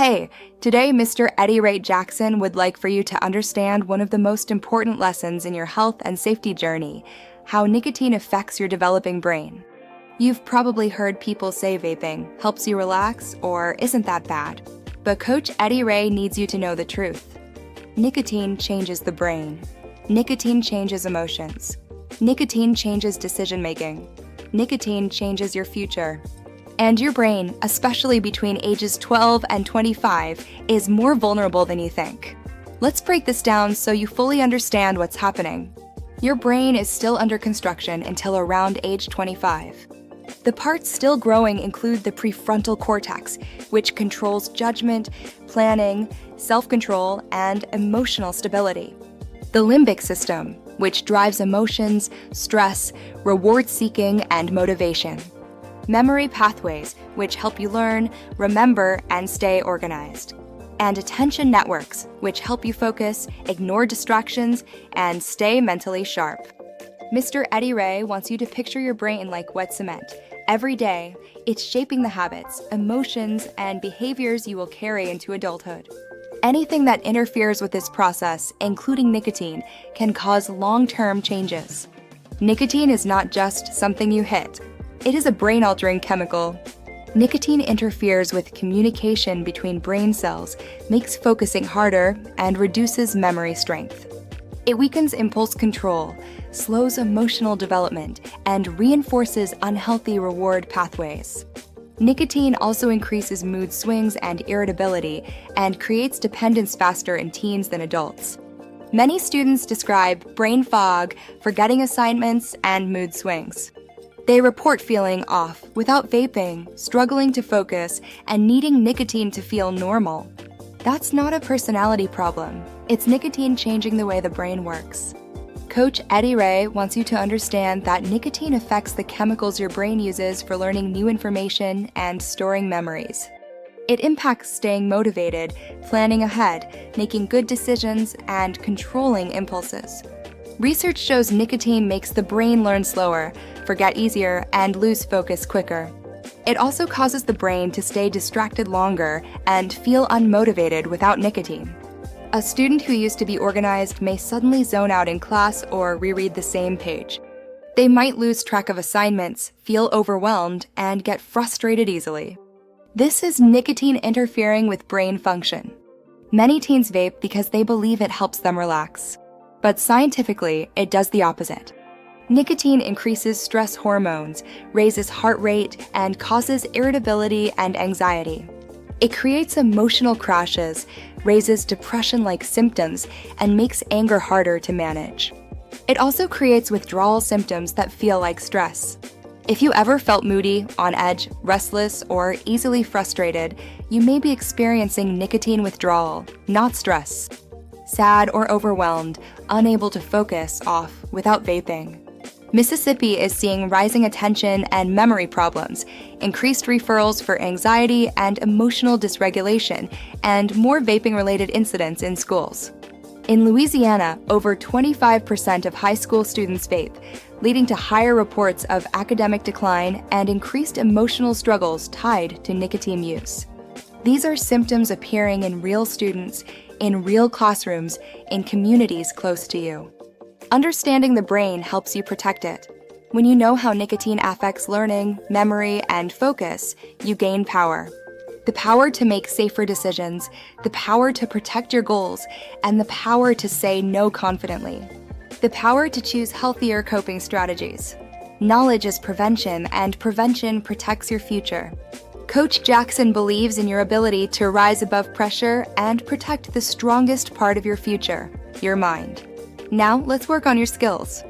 Hey, today Mr. Eddie Ray Jackson would like for you to understand one of the most important lessons in your health and safety journey, how nicotine affects your developing brain. You've probably heard people say vaping helps you relax or isn't that bad, but Coach Eddie Ray needs you to know the truth. Nicotine changes the brain. Nicotine changes emotions. Nicotine changes decision-making. Nicotine changes your future. And your brain, especially between ages 12 and 25, is more vulnerable than you think. Let's break this down so you fully understand what's happening. Your brain is still under construction until around age 25. The parts still growing include the prefrontal cortex, which controls judgment, planning, self-control, and emotional stability. The limbic system, which drives emotions, stress, reward-seeking, and motivation. Memory pathways, which help you learn, remember, and stay organized. And attention networks, which help you focus, ignore distractions, and stay mentally sharp. Mr. Eddie Ray wants you to picture your brain like wet cement. Every day, it's shaping the habits, emotions, and behaviors you will carry into adulthood. Anything that interferes with this process, including nicotine, can cause long-term changes. Nicotine is not just something you hit. It is a brain-altering chemical. Nicotine interferes with communication between brain cells, makes focusing harder, and reduces memory strength. It weakens impulse control, slows emotional development, and reinforces unhealthy reward pathways. Nicotine also increases mood swings and irritability and creates dependence faster in teens than adults. Many students describe brain fog, forgetting assignments, and mood swings. They report feeling off without vaping, struggling to focus, and needing nicotine to feel normal. That's not a personality problem. It's nicotine changing the way the brain works. Coach Eddie Ray wants you to understand that nicotine affects the chemicals your brain uses for learning new information and storing memories. It impacts staying motivated, planning ahead, making good decisions, and controlling impulses. Research shows nicotine makes the brain learn slower, forget easier, and lose focus quicker. It also causes the brain to stay distracted longer and feel unmotivated without nicotine. A student who used to be organized may suddenly zone out in class or reread the same page. They might lose track of assignments, feel overwhelmed, and get frustrated easily. This is nicotine interfering with brain function. Many teens vape because they believe it helps them relax. But scientifically, it does the opposite. Nicotine increases stress hormones, raises heart rate, and causes irritability and anxiety. It creates emotional crashes, raises depression-like symptoms, and makes anger harder to manage. It also creates withdrawal symptoms that feel like stress. If you ever felt moody, on edge, restless, or easily frustrated, you may be experiencing nicotine withdrawal, not stress. Sad or overwhelmed, unable to focus off without vaping. Mississippi is seeing rising attention and memory problems, increased referrals for anxiety and emotional dysregulation, and more vaping-related incidents in schools. In Louisiana, over 25% of high school students vape, leading to higher reports of academic decline and increased emotional struggles tied to nicotine use. These are symptoms appearing in real students, in real classrooms, in communities close to you. Understanding the brain helps you protect it. When you know how nicotine affects learning, memory, and focus, you gain power. The power to make safer decisions, the power to protect your goals, and the power to say no confidently. The power to choose healthier coping strategies. Knowledge is prevention, and prevention protects your future. Coach Jackson believes in your ability to rise above pressure and protect the strongest part of your future, your mind. Now, let's work on your skills.